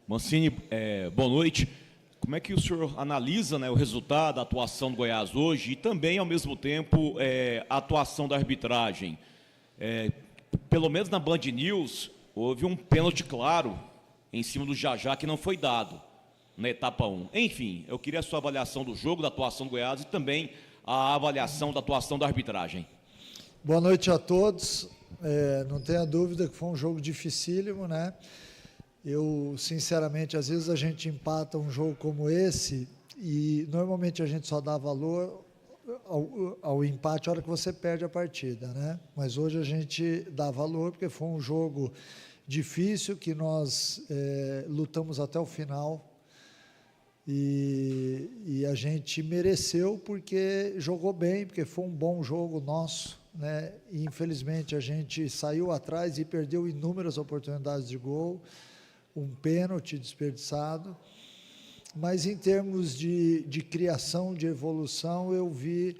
Mancini, boa noite. Como é que o senhor analisa, né, o resultado, a atuação do Goiás hoje e também, ao mesmo tempo, a atuação da arbitragem? Pelo menos na Band News, houve um pênalti claro em cima do Jajá que não foi dado na etapa 1. Enfim, eu queria a sua avaliação do jogo, da atuação do Goiás e também a avaliação da atuação da arbitragem. Boa noite a todos. Não tenha dúvida que foi um jogo dificílimo, né? Eu, sinceramente, às vezes a gente empata um jogo como esse e normalmente a gente só dá valor ao empate a hora que você perde a partida, né? Mas hoje a gente dá valor porque foi um jogo difícil que nós lutamos até o final e a gente mereceu porque jogou bem, porque foi um bom jogo nosso, né? E infelizmente a gente saiu atrás e perdeu inúmeras oportunidades de gol, um pênalti desperdiçado, mas em termos de criação, de evolução, eu vi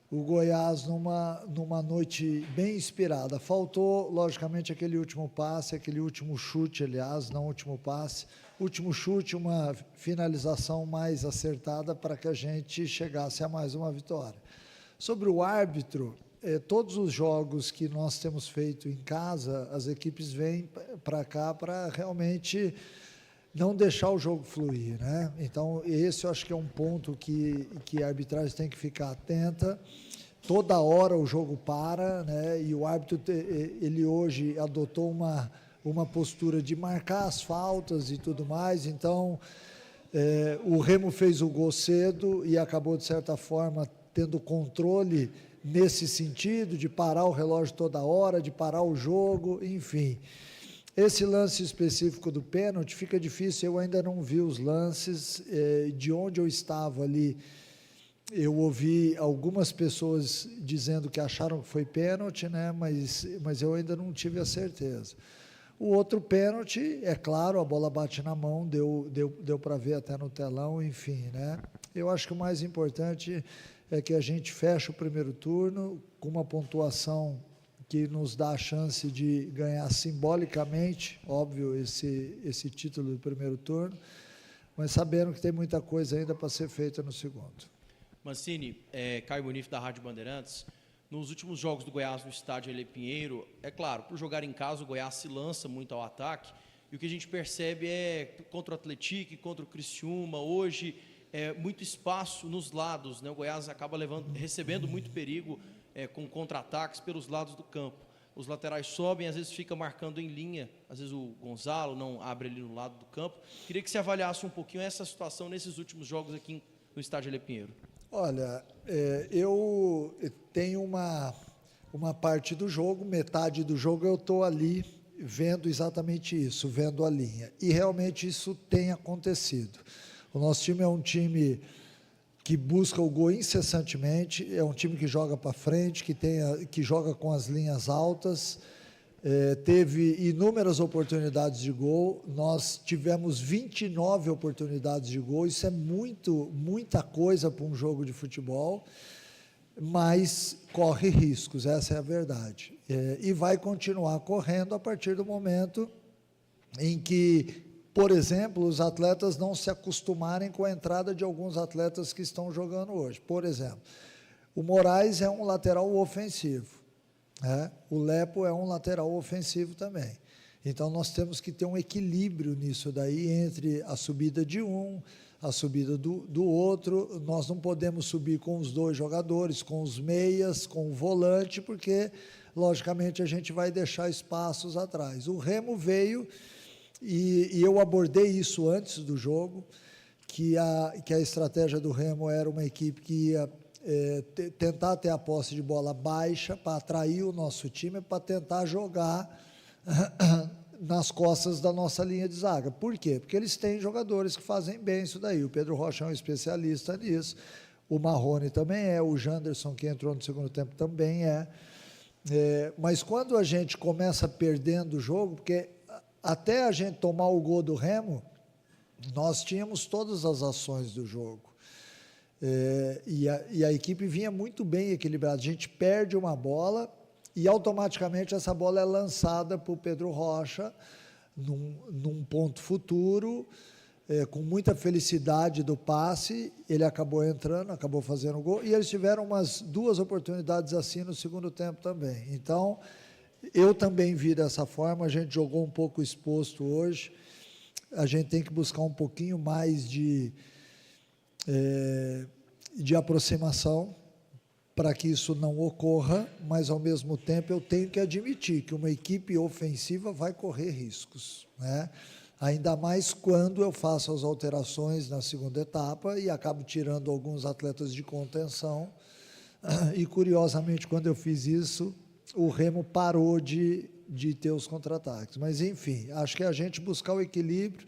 o Goiás numa noite bem inspirada. Faltou, logicamente, aquele último passe, aquele último chute, aliás, não último passe, último chute, uma finalização mais acertada para que a gente chegasse a mais uma vitória. Sobre o árbitro, todos os jogos que nós temos feito em casa, as equipes vêm para cá para realmente não deixar o jogo fluir, né? Então, esse eu acho que é um ponto que a arbitragem tem que ficar atenta. Toda hora o jogo para, né? E o árbitro, ele hoje adotou uma postura de marcar as faltas e tudo mais. Então, o Remo fez o gol cedo e acabou, de certa forma, tendo controle nesse sentido, de parar o relógio toda hora, de parar o jogo, enfim. Esse lance específico do pênalti fica difícil, eu ainda não vi os lances, de onde eu estava ali, eu ouvi algumas pessoas dizendo que acharam que foi pênalti, né? Mas eu ainda não tive a certeza. O outro pênalti, é claro, a bola bate na mão, deu para ver até no telão, enfim, né? Eu acho que o mais importante é que a gente feche o primeiro turno com uma pontuação que nos dá a chance de ganhar simbolicamente, óbvio, esse título do primeiro turno, mas sabendo que tem muita coisa ainda para ser feita no segundo. Mancini, Caio Bonif da Rádio Bandeirantes. Nos últimos jogos do Goiás no estádio Ele Pinheiro, é claro, por jogar em casa, o Goiás se lança muito ao ataque, e o que a gente percebe contra o Atlético, contra o Criciúma, hoje, muito espaço nos lados, né? O Goiás acaba recebendo muito perigo com contra-ataques pelos lados do campo. Os laterais sobem, às vezes fica marcando em linha, às vezes o Gonzalo não abre ali no lado do campo. Queria que você avaliasse um pouquinho essa situação nesses últimos jogos aqui no estádio Ele Pinheiro. Olha, eu tenho uma parte do jogo, metade do jogo eu estou ali vendo exatamente isso, vendo a linha. E realmente isso tem acontecido. O nosso time é um time que busca o gol incessantemente, é um time que joga para frente, que joga com as linhas altas, teve inúmeras oportunidades de gol, nós tivemos 29 oportunidades de gol, isso é muita coisa para um jogo de futebol, mas corre riscos, essa é a verdade. E vai continuar correndo a partir do momento em que, por exemplo, os atletas não se acostumarem com a entrada de alguns atletas que estão jogando hoje. Por exemplo, o Moraes é um lateral ofensivo, né? O Lepo é um lateral ofensivo também. Então, nós temos que ter um equilíbrio nisso daí, entre a subida de um, a subida do outro. Nós não podemos subir com os dois jogadores, com os meias, com o volante, porque, logicamente, a gente vai deixar espaços atrás. O Remo veio... E eu abordei isso antes do jogo, que a estratégia do Remo era uma equipe que ia tentar ter a posse de bola baixa para atrair o nosso time, para tentar jogar nas costas da nossa linha de zaga. Por quê? Porque eles têm jogadores que fazem bem isso daí. O Pedro Rocha é um especialista nisso, o Marrone também o Janderson, que entrou no segundo tempo, também mas quando a gente começa perdendo o jogo, porque até a gente tomar o gol do Remo, nós tínhamos todas as ações do jogo. E a equipe vinha muito bem equilibrada. A gente perde uma bola e automaticamente essa bola é lançada para o Pedro Rocha num ponto futuro, com muita felicidade do passe, ele acabou entrando, acabou fazendo o gol, e eles tiveram umas 2 oportunidades assim no segundo tempo também. Então, eu também vi dessa forma, a gente jogou um pouco exposto hoje, a gente tem que buscar um pouquinho mais de aproximação para que isso não ocorra, mas, ao mesmo tempo, eu tenho que admitir que uma equipe ofensiva vai correr riscos, né? Ainda mais quando eu faço as alterações na segunda etapa e acabo tirando alguns atletas de contenção, e, curiosamente, quando eu fiz isso, o Remo parou de ter os contra-ataques. Mas, enfim, acho que é a gente buscar o equilíbrio,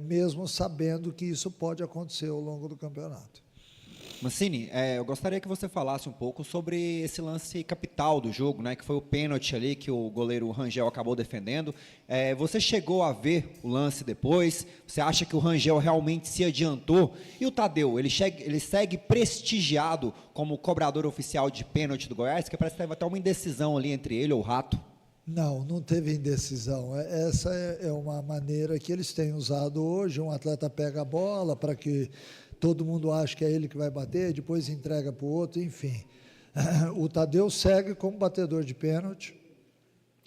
mesmo sabendo que isso pode acontecer ao longo do campeonato. Mancini, eu gostaria que você falasse um pouco sobre esse lance capital do jogo, né, que foi o pênalti ali que o goleiro Rangel acabou defendendo. Você chegou a ver o lance depois? Você acha que o Rangel realmente se adiantou? E o Tadeu, ele segue prestigiado como cobrador oficial de pênalti do Goiás, que parece que teve até uma indecisão ali entre ele e o Rato. Não teve indecisão. Essa é uma maneira que eles têm usado hoje. Um atleta pega a bola para que todo mundo acha que é ele que vai bater, depois entrega para o outro, enfim. O Tadeu segue como batedor de pênalti.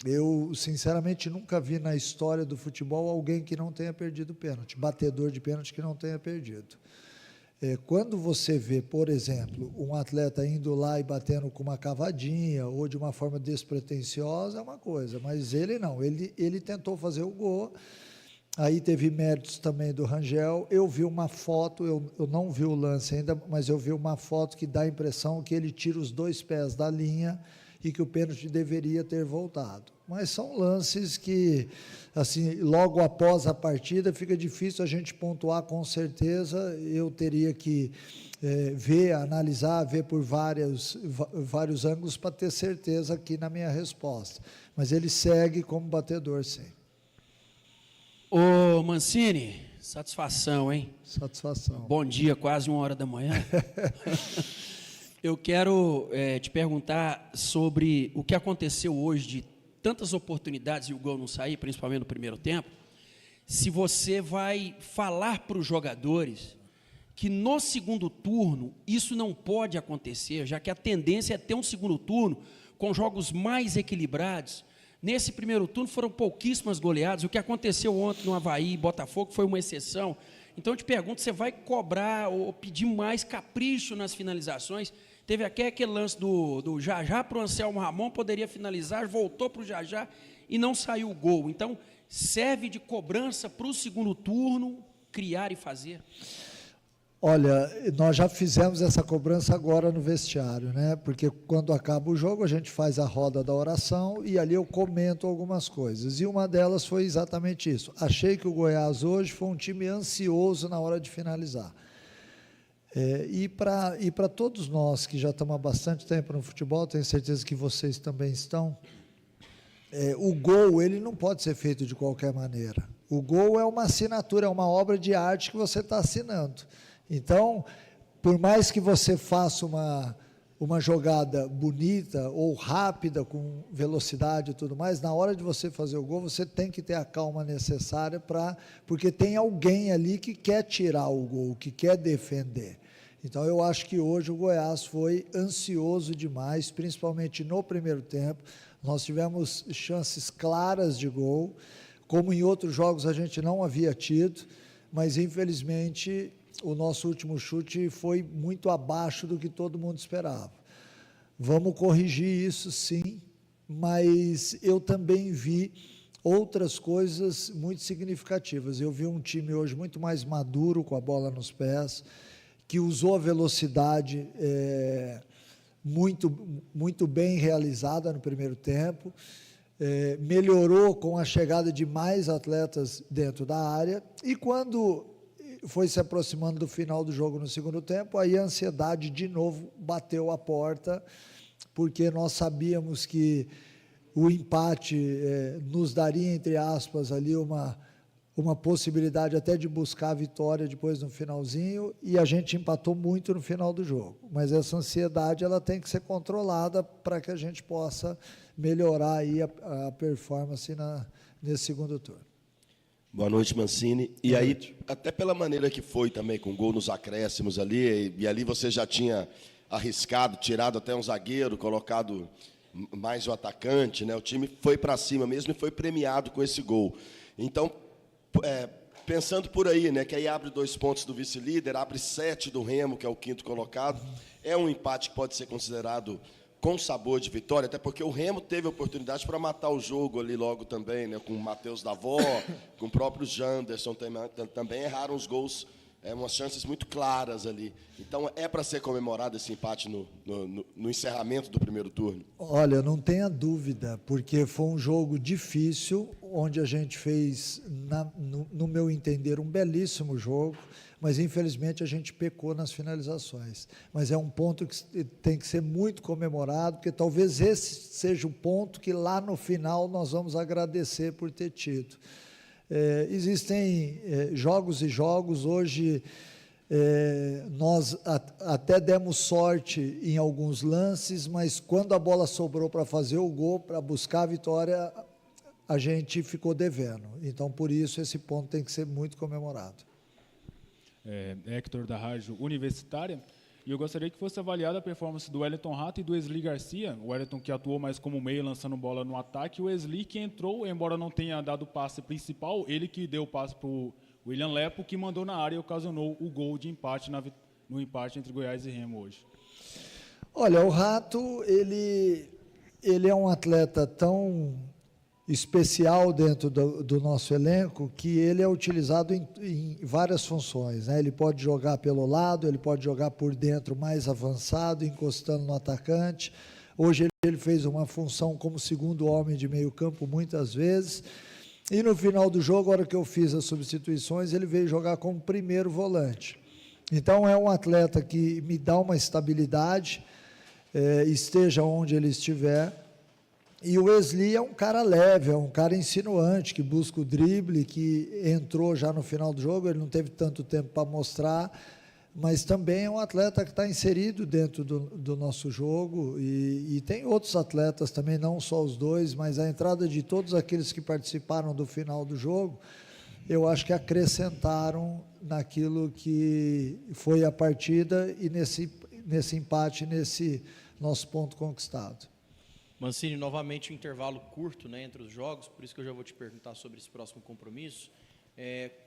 Eu, sinceramente, nunca vi na história do futebol alguém que não tenha perdido pênalti, batedor de pênalti que não tenha perdido. Quando você vê, por exemplo, um atleta indo lá e batendo com uma cavadinha ou de uma forma despretensiosa, é uma coisa, mas ele não, ele tentou fazer o gol. Aí teve méritos também do Rangel. Eu vi uma foto, eu não vi o lance ainda, mas eu vi uma foto que dá a impressão que ele tira os 2 pés da linha e que o pênalti deveria ter voltado. Mas são lances que, assim, logo após a partida, fica difícil a gente pontuar com certeza. Eu teria que analisar, ver por vários ângulos para ter certeza aqui na minha resposta. Mas ele segue como batedor, sim. Ô Mancini, satisfação, hein? Satisfação. Bom dia, quase 1h da manhã. Eu quero te perguntar sobre o que aconteceu hoje de tantas oportunidades e o gol não sair, principalmente no primeiro tempo. Se você vai falar para os jogadores que no segundo turno isso não pode acontecer, já que a tendência é ter um segundo turno com jogos mais equilibrados. Nesse primeiro turno foram pouquíssimas goleadas. O que aconteceu ontem no Avaí e Botafogo foi uma exceção. Então, eu te pergunto, você vai cobrar ou pedir mais capricho nas finalizações? Teve até aquele lance do Jajá para o Anselmo Ramon, poderia finalizar, voltou para o Jajá e não saiu o gol. Então, serve de cobrança para o segundo turno, criar e fazer? Olha, nós já fizemos essa cobrança agora no vestiário, né? Porque quando acaba o jogo, a gente faz a roda da oração e ali eu comento algumas coisas. E uma delas foi exatamente isso. Achei que o Goiás hoje foi um time ansioso na hora de finalizar. E para todos nós que já estamos há bastante tempo no futebol, tenho certeza que vocês também estão, o gol ele não pode ser feito de qualquer maneira. O gol é uma assinatura, é uma obra de arte que você está assinando. Então, por mais que você faça uma jogada bonita ou rápida, com velocidade e tudo mais, na hora de você fazer o gol, você tem que ter a calma necessária porque tem alguém ali que quer tirar o gol, que quer defender. Então, eu acho que hoje o Goiás foi ansioso demais, principalmente no primeiro tempo. Nós tivemos chances claras de gol, como em outros jogos a gente não havia tido, mas, infelizmente, o nosso último chute foi muito abaixo do que todo mundo esperava. Vamos corrigir isso, sim, mas eu também vi outras coisas muito significativas. Eu vi um time hoje muito mais maduro, com a bola nos pés, que usou a velocidade muito bem realizada no primeiro tempo, melhorou com a chegada de mais atletas dentro da área, e quando foi se aproximando do final do jogo no segundo tempo, aí a ansiedade de novo bateu a porta, porque nós sabíamos que o empate nos daria, entre aspas, ali uma possibilidade até de buscar a vitória depois no finalzinho, e a gente empatou muito no final do jogo. Mas essa ansiedade ela tem que ser controlada para que a gente possa melhorar aí a performance nesse segundo turno. Boa noite, Mancini. E aí, até pela maneira que foi também, com gol nos acréscimos ali, e ali você já tinha arriscado, tirado até um zagueiro, colocado mais o atacante, né? O time foi para cima mesmo e foi premiado com esse gol. Então, pensando por aí, né, que aí abre 2 pontos do vice-líder, abre 7 do Remo, que é o 5º colocado, é um empate que pode ser considerado com sabor de vitória, até porque o Remo teve oportunidade para matar o jogo ali logo também, né, com o Matheus Davó, com o próprio Janderson, também erraram os gols, umas chances muito claras ali. Então, é para ser comemorado esse empate no encerramento do primeiro turno? Olha, não tenha dúvida, porque foi um jogo difícil, onde a gente fez, no meu entender, um belíssimo jogo, mas infelizmente a gente pecou nas finalizações. Mas é um ponto que tem que ser muito comemorado, porque talvez esse seja o ponto que lá no final nós vamos agradecer por ter tido. Existem jogos e jogos. Hoje nós até demos sorte em alguns lances, mas quando a bola sobrou para fazer o gol, para buscar a vitória, a gente ficou devendo. Então, por isso, esse ponto tem que ser muito comemorado. Hector, da Rádio Universitária, e eu gostaria que fosse avaliada a performance do Wellington Rato e do Wesley Garcia. O Wellington, que atuou mais como meio, lançando bola no ataque, e o Wesley, que entrou, embora não tenha dado o passe principal, ele que deu o passe para o William Lepo, que mandou na área e ocasionou o gol de empate no empate entre Goiás e Remo hoje. Olha, o Rato, ele é um atleta tão especial dentro do nosso elenco, que ele é utilizado em várias funções, né? Ele pode jogar pelo lado, ele pode jogar por dentro mais avançado, encostando no atacante. Hoje ele fez uma função como segundo homem de meio campo muitas vezes, e no final do jogo, a hora que eu fiz as substituições, ele veio jogar como primeiro volante. Então é um atleta que me dá uma estabilidade, esteja onde ele estiver. E o Wesley é um cara leve, é um cara insinuante, que busca o drible, que entrou já no final do jogo, ele não teve tanto tempo para mostrar, mas também é um atleta que está inserido dentro do nosso jogo, e tem outros atletas também, não só os dois, mas a entrada de todos aqueles que participaram do final do jogo, eu acho que acrescentaram naquilo que foi a partida e nesse empate, nesse nosso ponto conquistado. Mancini, novamente um intervalo curto, né, entre os jogos, por isso que eu já vou te perguntar sobre esse próximo compromisso.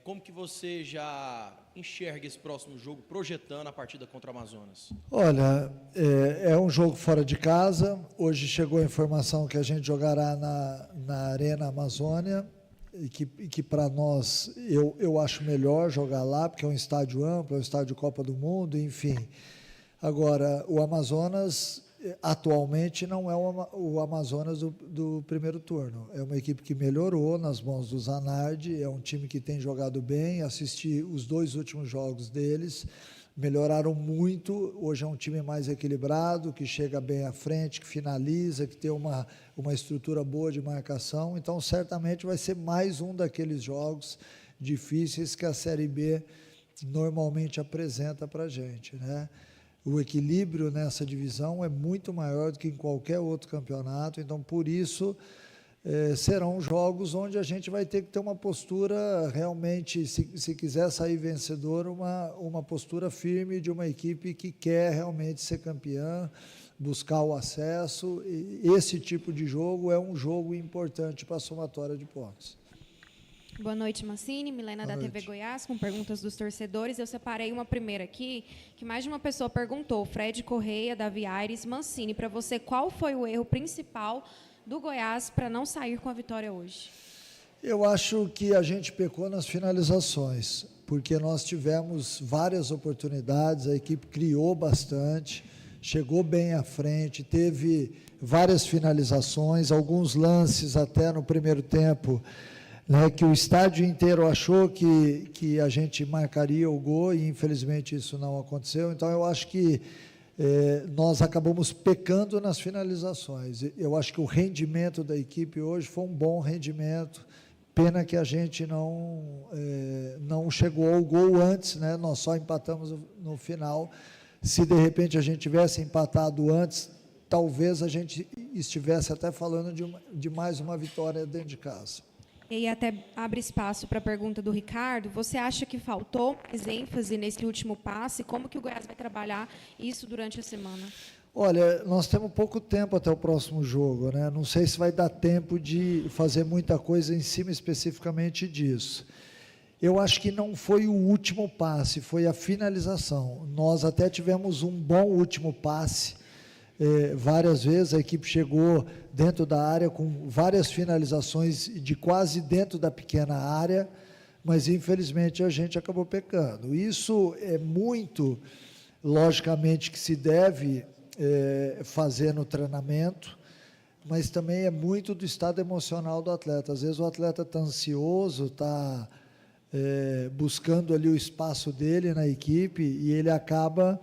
Como que você já enxerga esse próximo jogo, projetando a partida contra o Amazonas? Olha, é um jogo fora de casa. Hoje chegou a informação que a gente jogará na Arena Amazônia, e que para nós, eu acho melhor jogar lá, porque é um estádio amplo, é um estádio Copa do Mundo, enfim. Agora, o Amazonas atualmente não é o Amazonas do primeiro turno. É uma equipe que melhorou nas mãos do Zanardi, é um time que tem jogado bem. Assisti os 2 últimos jogos deles, melhoraram muito. Hoje é um time mais equilibrado, que chega bem à frente, que finaliza, que tem uma estrutura boa de marcação. Então, certamente vai ser mais um daqueles jogos difíceis que a Série B normalmente apresenta para a gente, né? O equilíbrio nessa divisão é muito maior do que em qualquer outro campeonato, então, por isso, serão jogos onde a gente vai ter que ter uma postura realmente, se quiser sair vencedor, uma postura firme de uma equipe que quer realmente ser campeã, buscar o acesso. E esse tipo de jogo é um jogo importante para a somatória de pontos. Boa noite, Mancini. Milena da TV Goiás, com perguntas dos torcedores. Eu separei uma primeira aqui, que mais de uma pessoa perguntou. Fred Correia, Davi Aires, Mancini, para você, qual foi o erro principal do Goiás para não sair com a vitória hoje? Eu acho que a gente pecou nas finalizações, porque nós tivemos várias oportunidades, a equipe criou bastante, chegou bem à frente, teve várias finalizações, alguns lances até no primeiro tempo, né, que o estádio inteiro achou que a gente marcaria o gol, e infelizmente isso não aconteceu. Então eu acho que nós acabamos pecando nas finalizações. Eu acho que o rendimento da equipe hoje foi um bom rendimento, pena que a gente não chegou ao gol antes, né? Nós só empatamos no final. Se de repente a gente tivesse empatado antes, talvez a gente estivesse até falando de mais uma vitória dentro de casa. E aí até abre espaço para a pergunta do Ricardo. Você acha que faltou mais ênfase nesse último passe? Como que o Goiás vai trabalhar isso durante a semana? Olha, nós temos pouco tempo até o próximo jogo, né? Não sei se vai dar tempo de fazer muita coisa em cima especificamente disso. Eu acho que não foi o último passe, foi a finalização. Nós até tivemos um bom último passe, várias vezes a equipe chegou dentro da área com várias finalizações de quase dentro da pequena área, mas infelizmente a gente acabou pecando. Isso é muito, logicamente, que se deve fazer no treinamento, mas também é muito do estado emocional do atleta. Às vezes o atleta está ansioso, está buscando ali o espaço dele na equipe e ele acaba,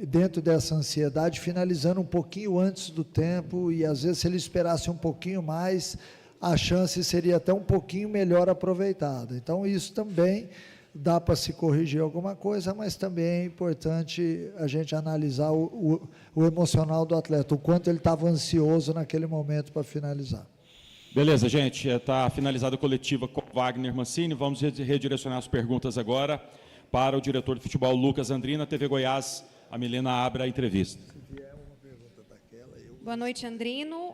dentro dessa ansiedade, finalizando um pouquinho antes do tempo e, às vezes, se ele esperasse um pouquinho mais, a chance seria até um pouquinho melhor aproveitada. Então, isso também dá para se corrigir alguma coisa, mas também é importante a gente analisar o emocional do atleta, o quanto ele estava ansioso naquele momento para finalizar. Beleza, gente. Está finalizada a coletiva com Wagner Mancini. Vamos redirecionar as perguntas agora para o diretor de futebol, Lucas Andrina. TV Goiás, a Milena abre a entrevista. Boa noite, Andrino.